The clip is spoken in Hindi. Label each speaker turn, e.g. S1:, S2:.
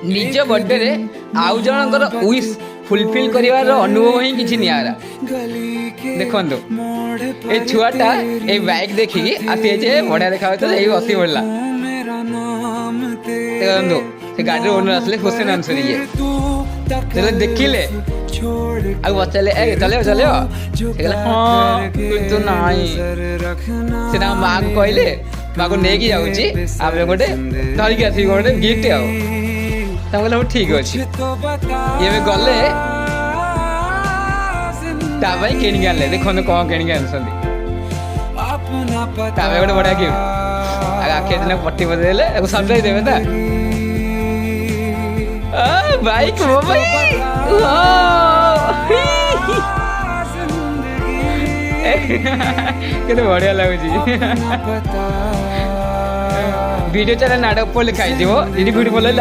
S1: निज बर्थडे रे आउ जनकर विश फुलफिल करिवार अनुभव ही किछि नियारा देखंतु ए छुआटा ए बाइक देखिकी आसी जे बढिया देखा तो एई बसी पड़ला देखंतु से गाड़ी ओनर असले हुसैन अंसरी ये चले देखिले आउ बचले ए चले चले से कहला हां तू नाही से ना मां को कहले मां को नेकी जाउची आबे गोटे धरि के आसी गोटे गिफ्ट आउ त कहला ठीक अछि ये में गले ताबाई केनी गाले देखो न कोन केनी गानसंदी ताबाई गोटे बडा गिफ्ट आखे दिन पट्टी बदे देले एगो सरप्राइज देबे ता बाइक वो भाई केते बढ़िया लागुची वीडियो चैनल नाटक पर लिखाई दियो दीदी वीडियो बोले